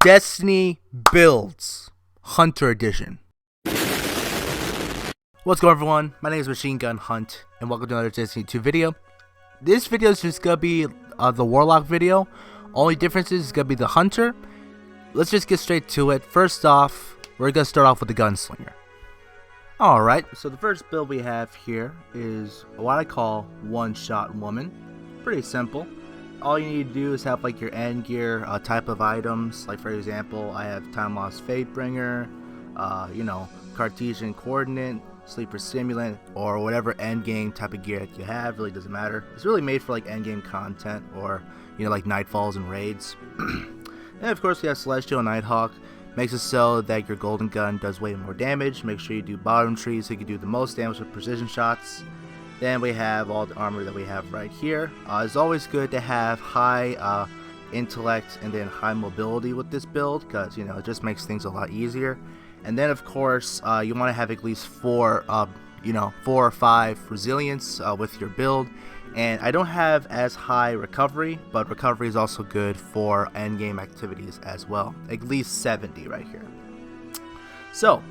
Destiny Builds Hunter Edition. What's going on, everyone? My name is Machine Gun Hunt, and welcome to another Destiny 2 video. This video is just gonna be the Warlock video. Only difference is gonna be the Hunter. Let's just get straight to it. First off, we're gonna start off with the Gunslinger. Alright, so the first build we have here is what I call One-Shot Woman. Pretty simple. All you need to do is have like your end gear type of items. Like for example, I have Time Lost Fatebringer, Cartesian Coordinate, Sleeper Stimulant, or whatever end game type of gear that you have. Really doesn't matter. It's really made for like end game content or like Nightfalls and raids. And of course we have Celestial Nighthawk. Makes it so that your golden gun does way more damage. Make sure you do bottom trees so you can do the most damage with precision shots. Then we have all the armor that we have right here. It's always good to have high intellect and then high mobility with this build, because it just makes things a lot easier. And then of course you want to have at least 4 or 5 resilience with your build. And I don't have as high recovery, but recovery is also good for endgame activities as well. At least 70 right here. So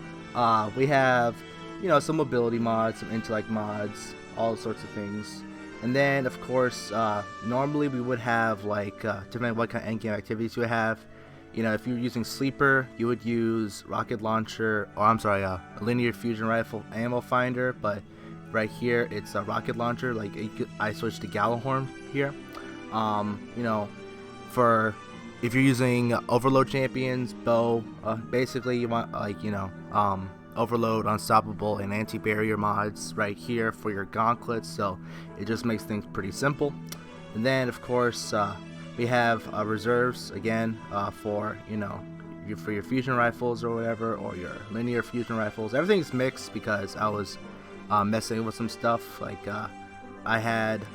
we have some mobility mods, some intellect mods, all sorts of things. And then of course normally we would have like depending on what kind of endgame activities you have. If you're using Sleeper, you would use rocket launcher, or a linear fusion rifle ammo finder, but right here it's a rocket launcher. Like I switched to Galahorn here. For if you're using overload champions, bow, basically you want overload, unstoppable, and anti-barrier mods right here for your gauntlets. So it just makes things pretty simple. And then of course we have reserves again for your fusion rifles or whatever, or your linear fusion rifles. Everything's mixed because I was messing with some stuff. Like I had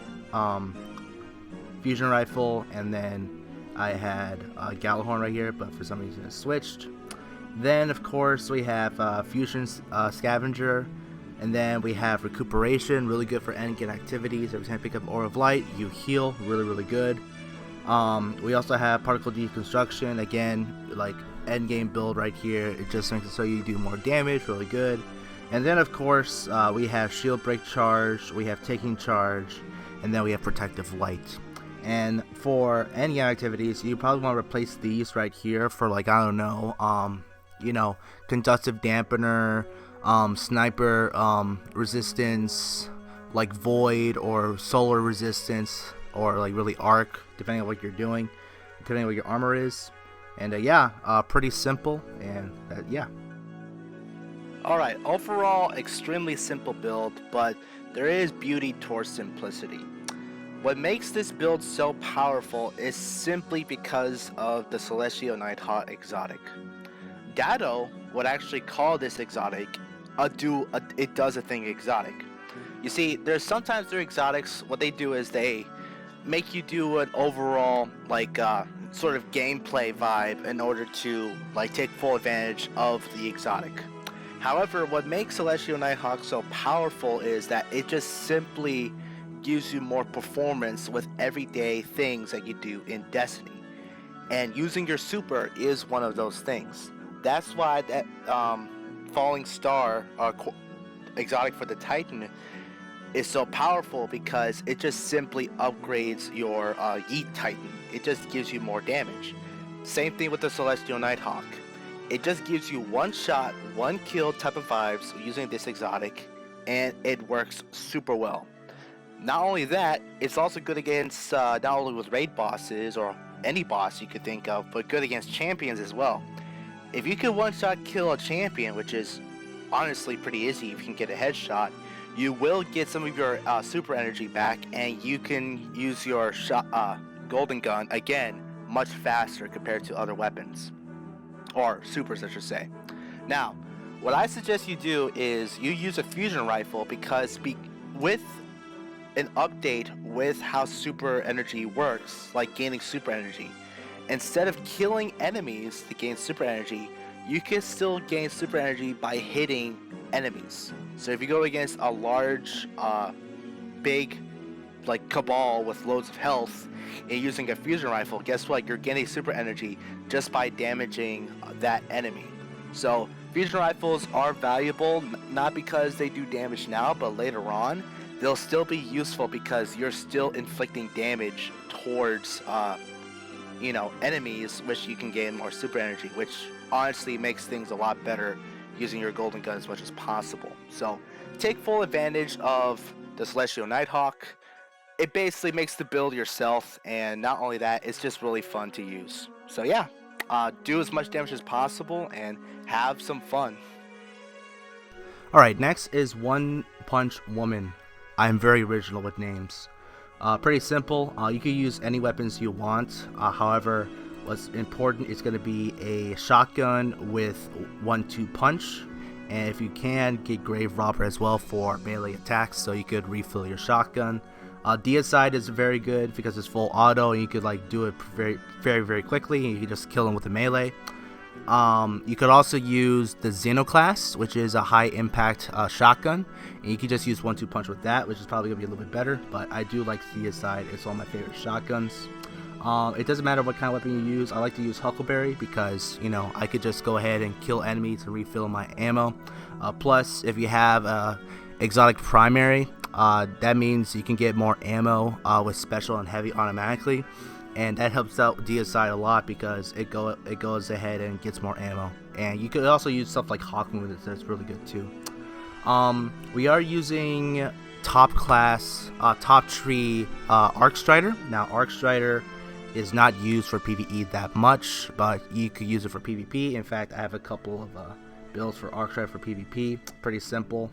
fusion rifle, and then I had Galahorn right here, but for some reason it switched. Then of course we have fusion scavenger, and then we have recuperation, really good for endgame activities. Every time you pick up Aura of Light, you heal, really good. We also have particle deconstruction, again, like endgame build right here. It just makes it so you do more damage, really good. And then of course we have shield break charge, we have taking charge, and then we have protective light. And for endgame activities, you probably want to replace these right here for like, I don't know, conductive dampener, sniper resistance, like void or solar resistance, or like really arc, depending on what you're doing, depending on what your armor is. And pretty simple. And alright, overall extremely simple build, but there is beauty towards simplicity. What makes this build so powerful is simply because of the Celestial Nighthawk exotic. Dado would actually call this exotic it does a thing exotic. You see, there's sometimes their exotics, what they do is they make you do an overall sort of gameplay vibe in order to take full advantage of the exotic. However, what makes Celestial Nighthawk so powerful is that it just simply gives you more performance with everyday things that you do in Destiny. And using your super is one of those things. That's why that Falling Star exotic for the Titan is so powerful, because it just simply upgrades your Yeet Titan. It just gives you more damage. Same thing with the Celestial Nighthawk. It just gives you one shot, one kill type of vibes using this exotic, and it works super well. Not only that, it's also good against not only with raid bosses or any boss you could think of, but good against champions as well. If you can one-shot kill a champion, which is honestly pretty easy if you can get a headshot, you will get some of your super energy back, and you can use your golden gun again much faster compared to other weapons, or supers I should say. Now, what I suggest you do is you use a fusion rifle, because with an update with how super energy works, like gaining super energy, instead of killing enemies to gain super energy, you can still gain super energy by hitting enemies. So if you go against a large big like Cabal with loads of health and using a fusion rifle, guess what? You're getting super energy just by damaging that enemy. So fusion rifles are valuable, not because they do damage now, but later on they'll still be useful because you're still inflicting damage towards enemies, which you can gain more super energy, which honestly makes things a lot better using your golden gun as much as possible. So take full advantage of the Celestial Nighthawk. It basically makes the build yourself, and not only that, it's just really fun to use. So yeah, do as much damage as possible and have some fun. Alright, next is One Punch Woman. I'm very original with names. Pretty simple. You can use any weapons you want. However, what's important is going to be a shotgun with 1-2 punch. And if you can, get Grave Robber as well for melee attacks, so you could refill your shotgun. Deicide is very good because it's full auto, and you could like do it very quickly, and you can just kill them with a melee. You could also use the Xenoclast, which is a high impact shotgun, and you can just use 1-2 punch with that, which is probably gonna be a little bit better. But I do like Deicide; it's one of my favorite shotguns. It doesn't matter what kind of weapon you use. I like to use Huckleberry because I could just go ahead and kill enemies and refill my ammo. Plus, if you have exotic primary, that means you can get more ammo with special and heavy automatically. And that helps out Deicide a lot because it goes ahead and gets more ammo. And you could also use stuff like Hawkmoon with it, that's really good too. We are using top tree Arc Strider. Now Arc Strider is not used for PvE that much, but you could use it for PvP. In fact, I have a couple of builds for Arc Strider for PvP. Pretty simple,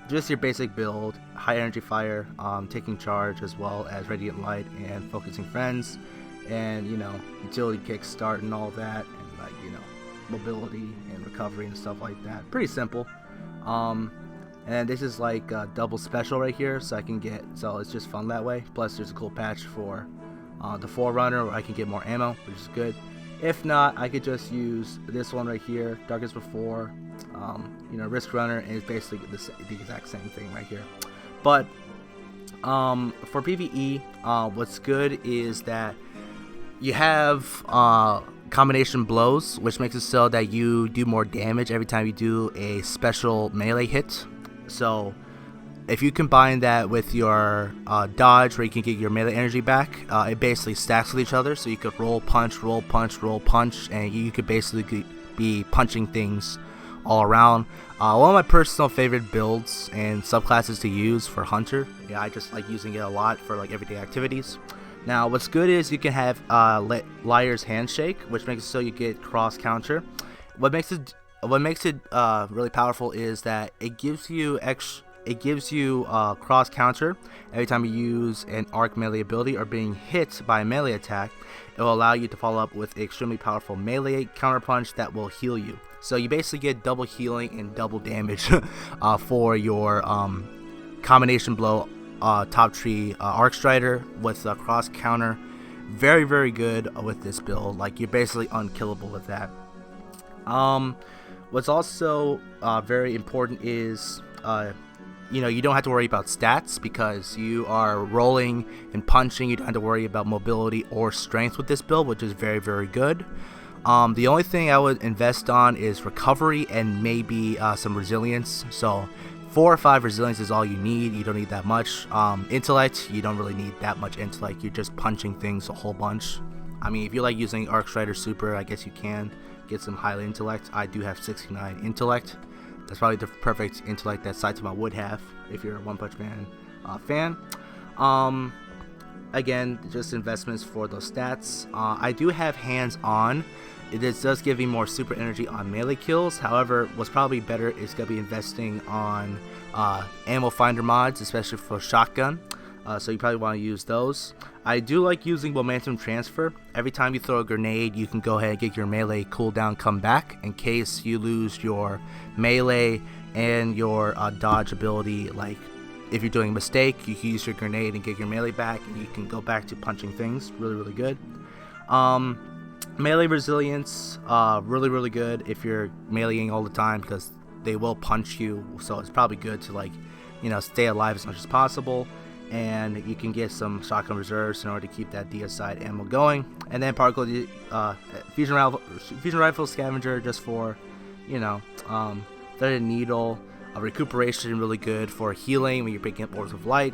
just your basic build, high energy fire, taking charge, as well as radiant light and focusing friends, and utility kick start and all that, and like mobility and recovery and stuff like that. Pretty simple. And this is like a double special right here, so it's just fun that way. Plus there's a cool patch for the Forerunner where I can get more ammo, which is good. If not, I could just use this one right here, Darkest Before, Risk Runner, and it's basically the exact same thing right here. But for PvE, what's good is that you have combination blows, which makes it so that you do more damage every time you do a special melee hit. So if you combine that with your dodge, where you can get your melee energy back, it basically stacks with each other. So you could roll punch, roll punch, roll punch, and you could basically be punching things all around. One of my personal favorite builds and subclasses to use for Hunter. Yeah, I just like using it a lot for like everyday activities. Now, what's good is you can have Liar's Handshake, which makes it so you get cross counter. What makes it really powerful is that it gives you cross counter every time you use an arc melee ability or being hit by a melee attack. It will allow you to follow up with an extremely powerful melee counter punch that will heal you. So you basically get double healing and double damage for your combination blow top tree Arc Strider with cross counter. Very good with this build. Like, you're basically unkillable with that. What's also very important is you don't have to worry about stats because you are rolling and punching. You don't have to worry about mobility or strength with this build, which is very good. The only thing I would invest on is recovery and maybe some resilience. So 4 or 5 resilience is all you need. You don't need that much. Intellect, you don't really need that much intellect. You're just punching things a whole bunch. I mean, if you like using Arc Strider Super, I guess you can get some highly intellect. I do have 69 intellect. That's probably the perfect intellect that Saitama would have if you're a One Punch Man fan. Again, just investments for those stats. I do have hands on. It does give me more super energy on melee kills. However, what's probably better is going to be investing on ammo finder mods, especially for shotgun. So you probably want to use those. I do like using momentum transfer. Every time you throw a grenade, you can go ahead and get your melee cooldown come back in case you lose your melee and your dodge ability. Like, if you're doing a mistake, you can use your grenade and get your melee back, and you can go back to punching things. Really good. Melee resilience, really good if you're meleeing all the time, because they will punch you, so it's probably good to stay alive as much as possible. and you can get some shotgun reserves in order to keep that deicide ammo going. And then particle fusion rifle scavenger just for, you know, threaded needle, recuperation really good for healing when you're picking up orbs of light.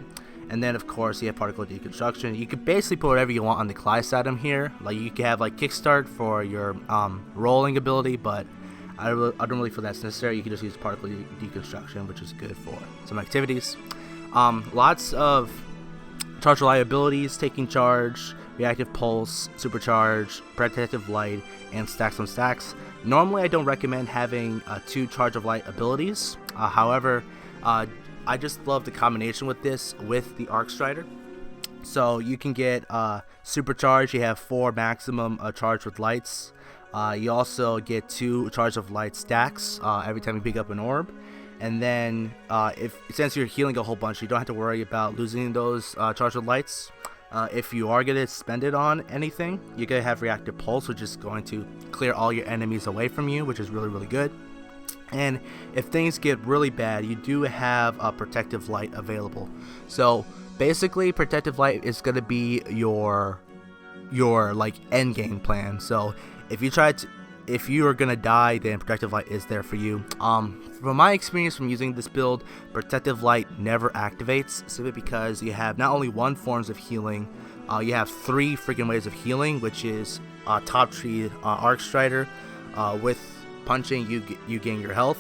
And then of course you have particle deconstruction. You can basically put whatever you want on the class item here. Like you can have like kickstart for your rolling ability, but I don't really feel that's necessary. You can just use particle deconstruction, which is good for some activities. Lots of charge reliabilities, taking charge, reactive pulse, supercharge, protective light, and stacks on stacks. Normally I don't recommend having 2 charge of light abilities. However, I just love the combination with this with the Arc Strider. So you can get supercharge. You have 4 maximum charge with lights. You also get 2 charge of light stacks every time you pick up an orb. And then since you're healing a whole bunch, you don't have to worry about losing those charge with lights. If you are going to spend it on anything, you're going to have reactive pulse, which is going to clear all your enemies away from you, which is really, really good. And if things get really bad, you do have a protective light available. So basically, protective light is going to be your like end game plan. So if you are gonna die, then protective light is there for you. From my experience from using this build, protective light never activates, simply because you have not only 1 forms of healing, you have 3 freaking ways of healing, which is top tree Arc Strider. With punching, you gain your health.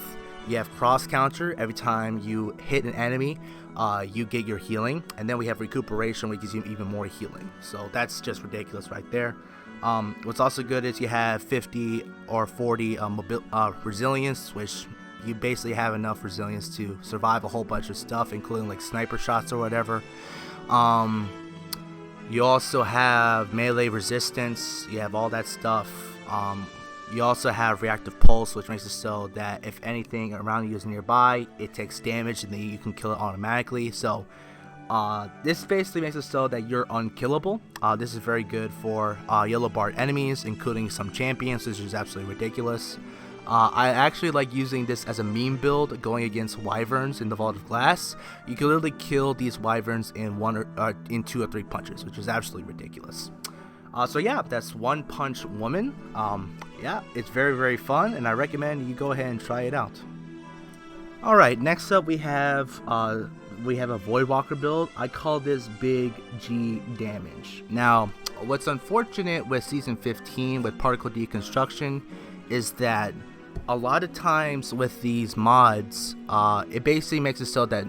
You have cross counter. Every time you hit an enemy, you get your healing. And then we have recuperation, which gives you even more healing. So that's just ridiculous right there. What's also good is you have 50 or 40 resilience, which you basically have enough resilience to survive a whole bunch of stuff, including like sniper shots or whatever. You also have melee resistance. You have all that stuff. You also have reactive pulse, which makes it so that if anything around you is nearby, it takes damage and then you can kill it automatically. So this basically makes it so that you're unkillable. This is very good for yellow barred enemies, including some champions, which is absolutely ridiculous. I actually like using this as a meme build, going against wyverns in the Vault of Glass. You can literally kill these wyverns in 2 or 3 punches, which is absolutely ridiculous. So yeah, that's One Punch Woman. Yeah, it's very, very fun, and I recommend you go ahead and try it out. Alright, next up we have a Voidwalker build. I call this Big G Damage. Now, what's unfortunate with Season 15 with particle deconstruction is that a lot of times with these mods, it basically makes it so that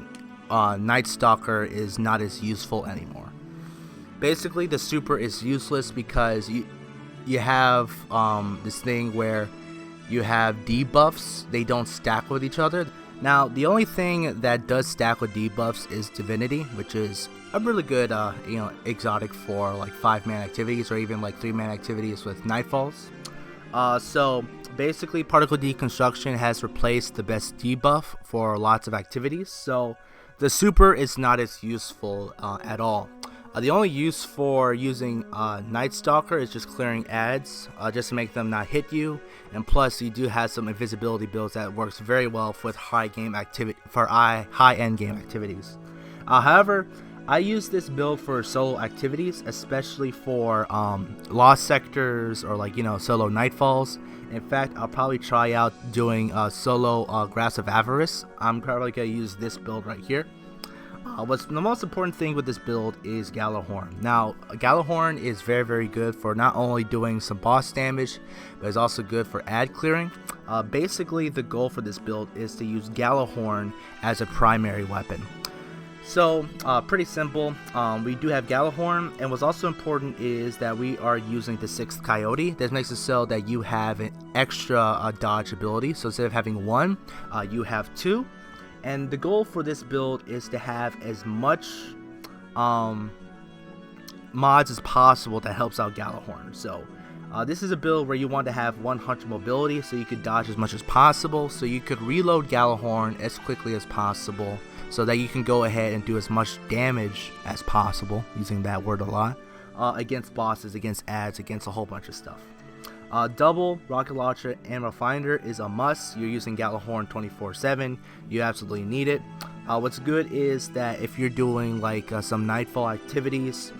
Night Stalker is not as useful anymore. Basically, the super is useless because you have this thing where you have debuffs. They don't stack with each other. Now, the only thing that does stack with debuffs is Divinity, which is a really good exotic for like 5-man activities or even like 3-man activities with Nightfalls. So basically, particle deconstruction has replaced the best debuff for lots of activities. So the super is not as useful at all. The only use for using Night Stalker is just clearing ads, just to make them not hit you, and plus you do have some invisibility builds that works very well with high end game activities. However, I use this build for solo activities, especially for lost sectors or solo nightfalls. In fact, I'll probably try out doing solo Grass of Avarice. I'm probably gonna use this build right here. What's the most important thing with this build is Galahorn. Now, Galahorn is very, very good for not only doing some boss damage, but it's also good for ad clearing. Basically, the goal for this build is to use Galahorn as a primary weapon. So, pretty simple. We do have Galahorn, and what's also important is that we are using the 6th Coyote. This makes it so that you have an extra dodge ability. So instead of having 1, you have 2. And the goal for this build is to have as much mods as possible that helps out Galahorn. So this is a build where you want to have 100 mobility, so you could dodge as much as possible, so you could reload Galahorn as quickly as possible, so that you can go ahead and do as much damage as possible, using that word a lot, against bosses, against ads, against a whole bunch of stuff. Double rocket launcher and ammo finder is a must. You're using Galahorn 24/7. You absolutely need it. What's good is that if you're doing like some nightfall activities,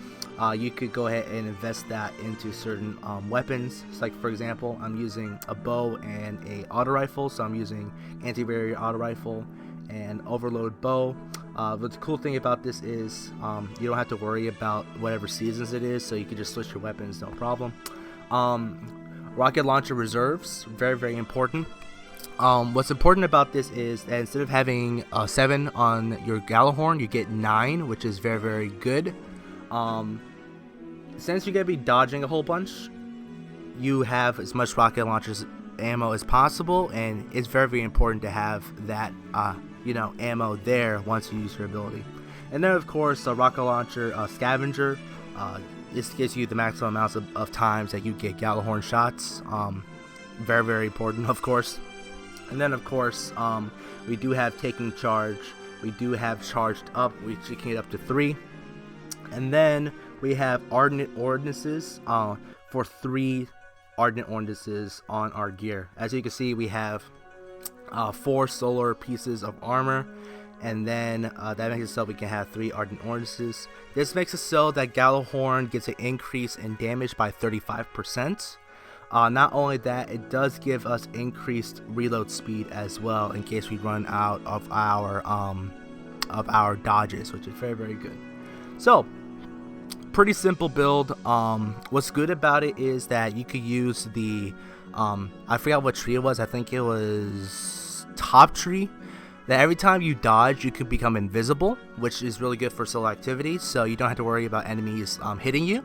you could go ahead and invest that into certain weapons. So like for example, I'm using a bow and a auto rifle, so I'm using anti-barrier auto rifle and overload bow. But the cool thing about this is you don't have to worry about whatever seasons it is, so you can just switch your weapons, no problem. Rocket launcher reserves, very important. What's important about this is that instead of having 7 on your Galahorn, you get 9, which is very good. Since you're going to be dodging a whole bunch, you have as much rocket launchers ammo as possible, and it's very important to have that ammo there once you use your ability. And then of course a rocket launcher scavenger, this gives you the maximum amounts of times that you get Galahorn shots. Very important, of course. And then of course we do have taking charge, we do have charged up, which you can get up to 3. And then we have ardent ordinances for 3 ardent ordinances on our gear. As you can see, we have 4 solar pieces of armor, and then that makes it so we can have 3 ardent ordinances. This makes it so that Galahorn gets an increase in damage by 35%. Not only that, it does give us increased reload speed as well in case we run out of our dodges, which is very good. So pretty simple build. What's good about it is that you could use the I forgot what tree it was. I think it was top tree. That every time you dodge, you could become invisible, which is really good for solo activity. So you don't have to worry about enemies hitting you.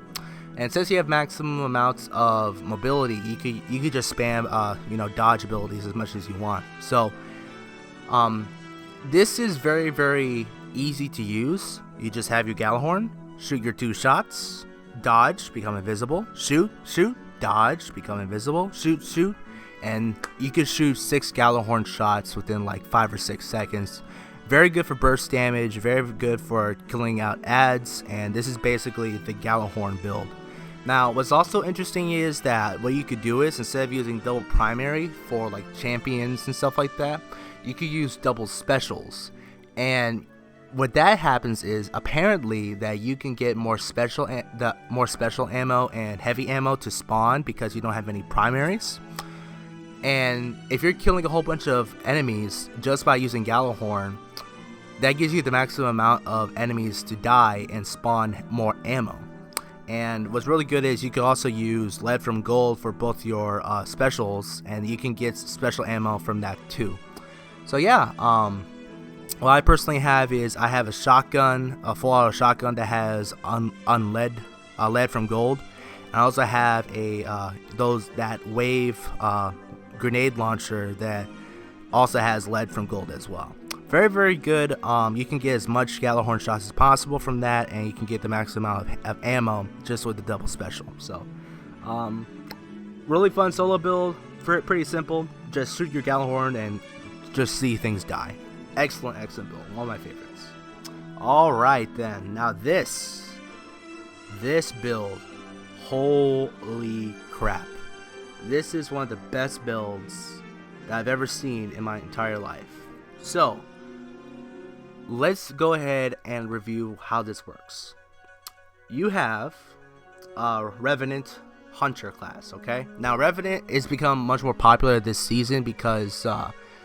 And since you have maximum amounts of mobility, you could just spam dodge abilities as much as you want. So this is very easy to use. You just have your Galahorn, shoot your 2 shots, dodge, become invisible, shoot, dodge, become invisible, shoot, and you can shoot 6 Galahorn shots within like 5 or 6 seconds. Very good for burst damage, very good for killing out ads, and this is basically the Galahorn build. Now, what's also interesting is that what you could do is, instead of using double primary for like champions and stuff like that, you could use double specials. And what that happens is apparently that you can get more special ammo and heavy ammo to spawn because you don't have any primaries. And if you're killing a whole bunch of enemies just by using Galahorn, that gives you the maximum amount of enemies to die and spawn more ammo. And what's really good is you can also use lead from gold for both your specials, and you can get special ammo from that too. So yeah, what I personally have is I have a shotgun, a full auto shotgun that has lead from gold. And I also have that wave grenade launcher that also has lead from gold as well. Very good. You can get as much Galahorn shots as possible from that, and you can get the maximum amount of ammo just with the double special. So really fun solo build, pretty simple. Just shoot your Galahorn and just see things die. Excellent build, one of my favorites. Alright then, now this build, holy crap, this is one of the best builds that I've ever seen in my entire life. So let's go ahead and review how this works. You have Revenant Hunter class, okay? Now Revenant has become much more popular this season because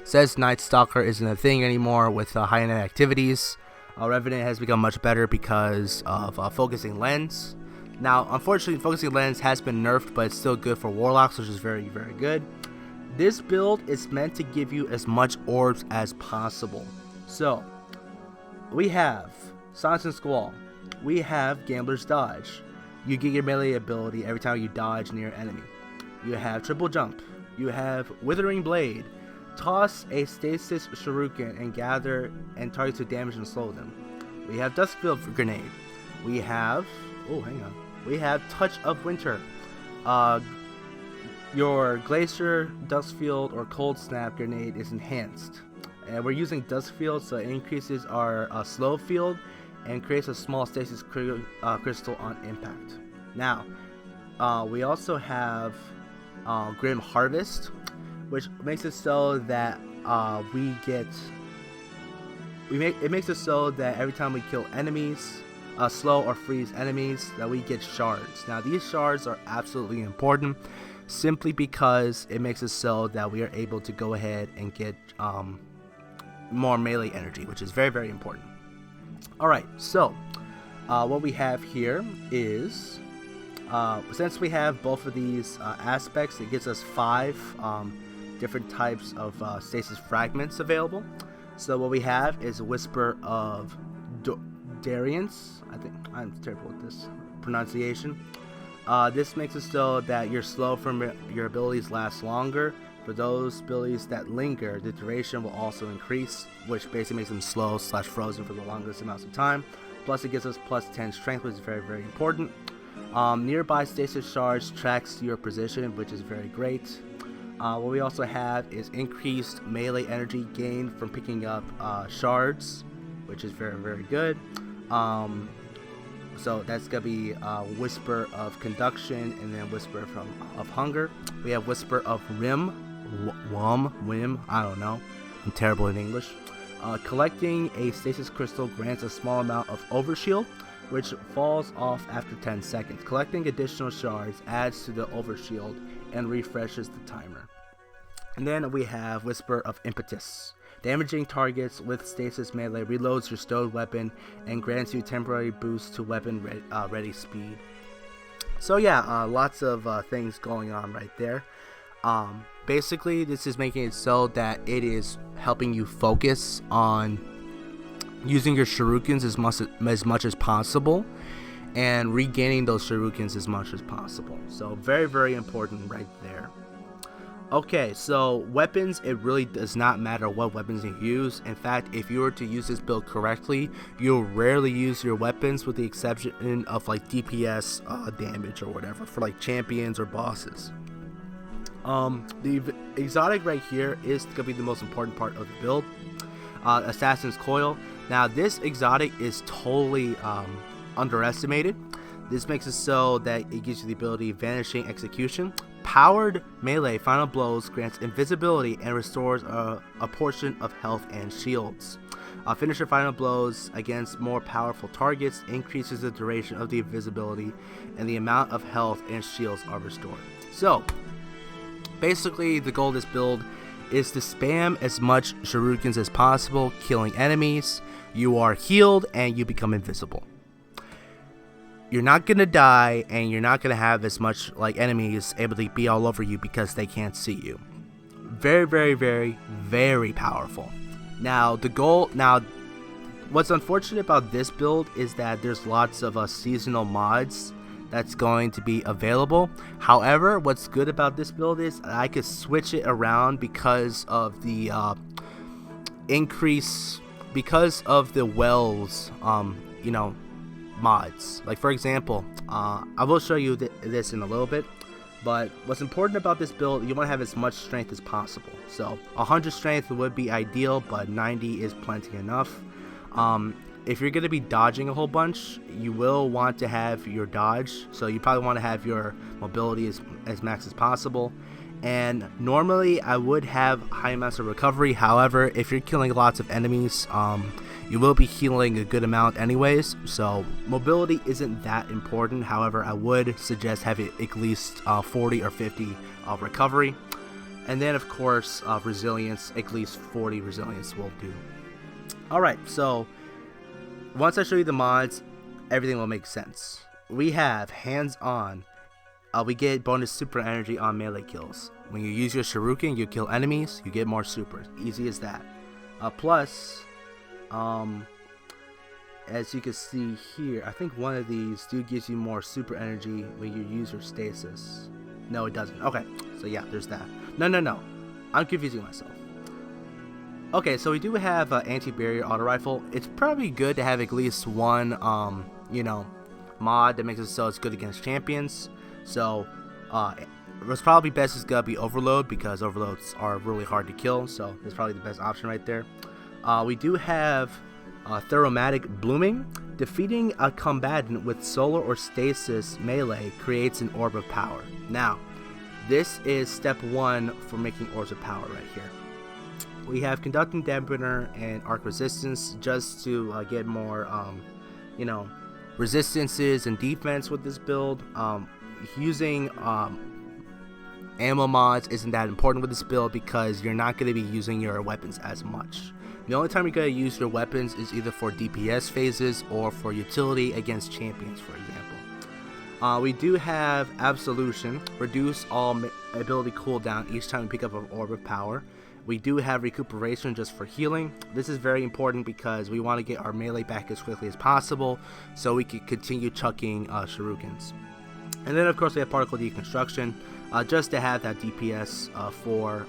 says Night Stalker isn't a thing anymore with high-end activities. Revenant has become much better because of Focusing Lens. Now, unfortunately, Focusing Lens has been nerfed, but it's still good for Warlocks, which is very good. This build is meant to give you as much orbs as possible. So, we have Silence and Squall. We have Gambler's Dodge. You get your melee ability every time you dodge near an enemy. You have Triple Jump. You have Withering Blade. Toss a stasis shuriken and gather and targets with damage and slow them. We have Duskfield Grenade. We have we have Touch of Winter. Your Glacier, Duskfield, or Cold Snap grenade is enhanced, and we're using Duskfield, so it increases our slow field and creates a small stasis crystal on impact. Now we also have Grim Harvest, which makes it so that we get it makes it so that every time we kill enemies, slow or freeze enemies, that we get shards. Now these shards are absolutely important, simply because it makes it so that we are able to go ahead and get more melee energy, which is very, very important. Alright, so what we have here is, since we have both of these aspects, it gives us 5 different types of stasis fragments available. So what we have is a Whisper of Darians. I think I'm terrible with this pronunciation. This makes it so that your slow from your abilities last longer. For those abilities that linger, the duration will also increase, which basically makes them slow / frozen for the longest amounts of time. Plus it gives us plus 10 strength, which is very, very important. Nearby stasis shards tracks your position, which is very great. What we also have is increased melee energy gained from picking up shards, which is very, very good. So that's going to be Whisper of Conduction, and then Whisper of Hunger. We have Whisper of Whim, I don't know. I'm terrible in English. Collecting a stasis crystal grants a small amount of overshield, which falls off after 10 seconds. Collecting additional shards adds to the overshield and refreshes the timer. And then we have Whisper of Impetus. Damaging targets with stasis melee reloads your stowed weapon and grants you temporary boost to weapon ready speed. So yeah, lots of things going on right there. Basically, this is making it so that it is helping you focus on using your shurikens as much as possible and regaining those shurikens as much as possible. So very, very important right there. Okay, so weapons, it really does not matter what weapons you use. In fact, if you were to use this build correctly, you'll rarely use your weapons, with the exception of like DPS damage or whatever for like champions or bosses. The exotic right here is going to be the most important part of the build. Assassin's Coil. Now this exotic is totally underestimated. This makes it so that it gives you the ability of Vanishing Execution. Powered melee final blows grants invisibility and restores a portion of health and shields. Finisher final blows against more powerful targets increases the duration of the invisibility and the amount of health and shields are restored. So basically the goal of this build is to spam as much shurikens as possible, killing enemies. You are healed and you become invisible. You're not going to die, and you're not going to have as much like enemies able to be all over you because they can't see you. Very, very, very, very powerful. Now what's unfortunate about this build is that there's lots of seasonal mods that's going to be available. However, what's good about this build is I could switch it around because of the because of the wells, mods. Like for example, I will show you this in a little bit, but what's important about this build, you want to have as much strength as possible. So 100 strength would be ideal, but 90 is plenty enough. If you're going to be dodging a whole bunch, you will want to have your dodge, so you probably want to have your mobility as max as possible. And normally I would have high amounts of recovery. However, if you're killing lots of enemies, you will be healing a good amount anyways, so mobility isn't that important. However, I would suggest having at least 40 or 50 recovery. And then of course resilience, at least 40 resilience will do. Alright, so once I show you the mods, everything will make sense. We have hands-on. We get bonus super energy on melee kills. When you use your shuriken, you kill enemies, you get more super. Easy as that. Plus, as you can see here, I think one of these gives you more super energy when you use your stasis. No, it doesn't. Okay, so yeah, there's that. No. I'm confusing myself. Okay, so we do have anti-barrier auto rifle. It's probably good to have at least one, mod that makes it so it's good against champions. So, what's probably best is gonna be overload, because overloads are really hard to kill. So that's probably the best option right there. We do have Theromatic Blooming. Defeating a combatant with solar or stasis melee creates an orb of power. Now, this is step 1 for making orbs of power right here. we have Conducting Dampener and Arc Resistance just to get more, resistances and defense with this build. Using ammo mods isn't that important with this build because you're not going to be using your weapons as much. The only time you're going to use your weapons is either for DPS phases or for utility against champions, for example. We do have Absolution, reduce all ability cooldown each time we pick up an Orb of Power. We do have Recuperation just for healing. This is very important because we want to get our melee back as quickly as possible so we can continue chucking shurikens. And then of course we have Particle Deconstruction, just to have that DPS for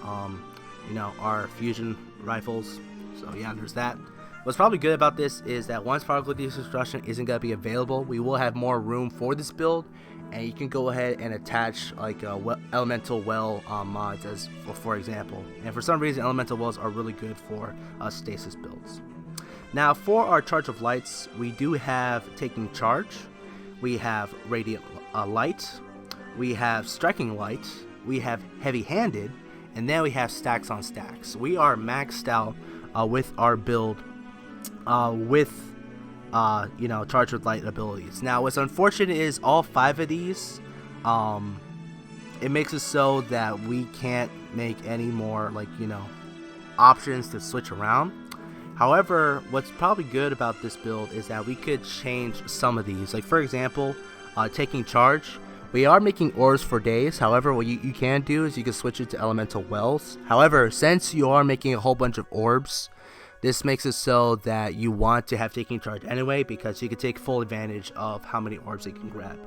our fusion rifles. So yeah, there's that. What's probably good about this is that once Particle Deconstruction isn't going to be available, we will have more room for this build, and you can go ahead and attach like elemental well mods as for example. And for some reason elemental wells are really good for stasis builds. Now for our Charge of Lights, we do have Taking Charge, we have Radiant Light, we have Striking Light, we have Heavy-Handed, and then we have Stacks on Stacks. We are maxed out with our build with Charge with Light abilities. Now what's unfortunate is all 5 of these, it makes it so that we can't make any more options to switch around. However, what's probably good about this build is that we could change some of these. Like for example, Taking Charge, we are making orbs for days. However, what you can do is you can switch it to elemental wells. However, since you are making a whole bunch of orbs, this makes it so that you want to have Taking Charge anyway, because you can take full advantage of how many orbs you can grab.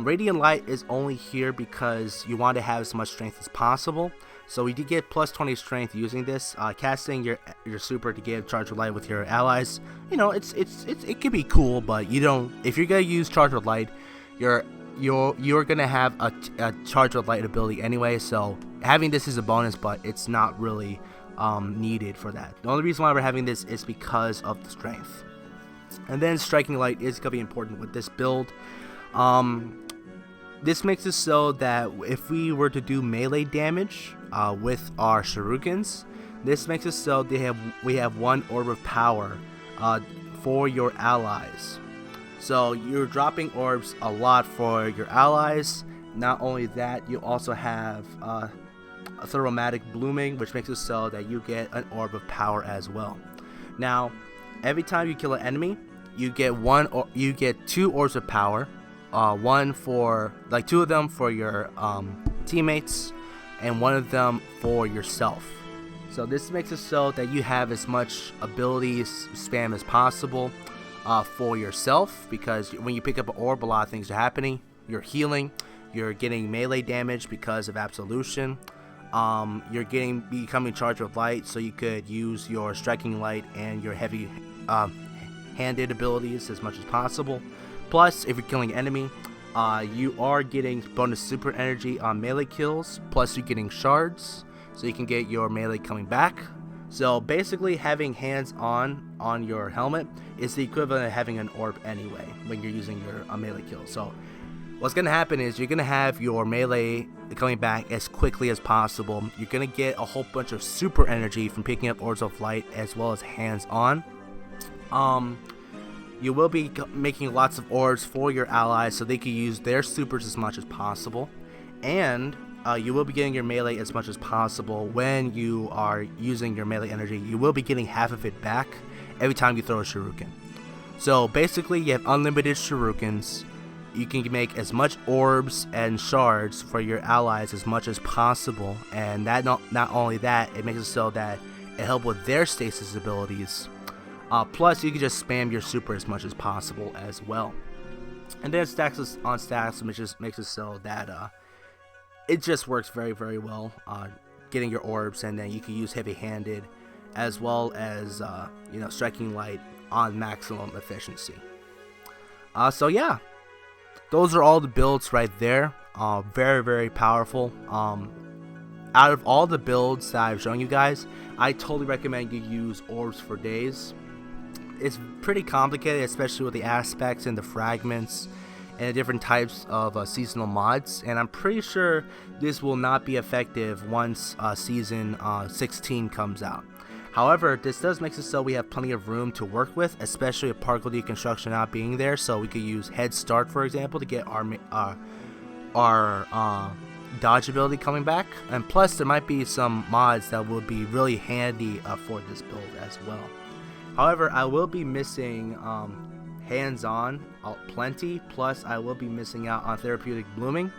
Radiant Light is only here because you want to have as much strength as possible. So we did get plus 20 strength using this. Casting your super to give Charge of Light with your allies, it could be cool, but you don't. If you're gonna use Charge of Light, you're gonna have a Charge of Light ability anyway. So having this is a bonus, but it's not really needed for that. The only reason why we're having this is because of the strength. And then Striking Light is gonna be important with this build. This makes it so that if we were to do melee damage with our shurikens, this makes it so we have 1 Orb of Power for your allies. So you're dropping orbs a lot for your allies. Not only that, you also have a Thaumatic Blooming, which makes it so that you get an Orb of Power as well. Now, every time you kill an enemy, you get 2 Orbs of Power. One for 2 of them for your teammates, and 1 of them for yourself. So this makes it so that you have as much abilities spam as possible for yourself, because when you pick up an orb, a lot of things are happening. You're healing, you're getting melee damage because of Absolution, you're becoming Charge of Light, so you could use your Striking Light and your Heavy-Handed abilities as much as possible. Plus, if you're killing an enemy, you are getting bonus super energy on melee kills, plus you're getting shards, so you can get your melee coming back. So basically, having hands on your helmet is the equivalent of having an orb anyway when you're using your melee kill. So what's going to happen is you're going to have your melee coming back as quickly as possible. You're going to get a whole bunch of super energy from picking up Orbs of Light as well as hands on. You will be making lots of orbs for your allies so they can use their supers as much as possible. And you will be getting your melee as much as possible. When you are using your melee energy, you will be getting half of it back every time you throw a shuriken. So basically, you have unlimited shurikens. You can make as much orbs and shards for your allies as much as possible. And that not only that, it makes it so that it helps with their stasis abilities. Plus, you can just spam your super as much as possible as well. And then stacks on stacks, which just makes it so that it just works very, very well. Getting your orbs, and then you can use Heavy-Handed as well as Striking Light on maximum efficiency. So yeah, those are all the builds right there. Very, very powerful. Out of all the builds that I've shown you guys, I totally recommend you use orbs for days. It's pretty complicated, especially with the aspects and the fragments and the different types of seasonal mods, and I'm pretty sure this will not be effective once season 16 comes out. However, this does make it so we have plenty of room to work with, especially with particle deconstruction not being there. So we could use Head Start, for example, to get our dodge ability coming back. And plus, there might be some mods that will be really handy for this build as well. However, I will be missing hands-on plenty. Plus, I will be missing out on therapeutic blooming.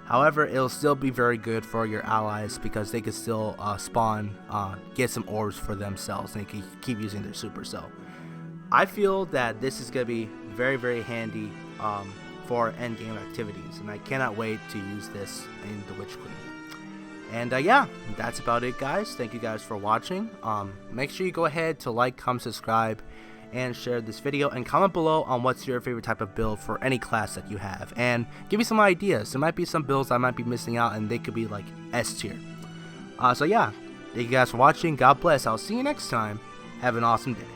However, it'll still be very good for your allies because they can still spawn, get some orbs for themselves, and they can keep using their super. So I feel that this is going to be very, very handy for endgame activities, and I cannot wait to use this in the Witch Queen. And yeah, that's about it, guys. Thank you guys for watching. Make sure you go ahead to like, comment, subscribe, and share this video, and comment below on what's your favorite type of build for any class that you have, and give me some ideas. There might be some builds I might be missing out, and they could be like S tier. So yeah, thank you guys for watching. God bless. I'll see you next time. Have an awesome day.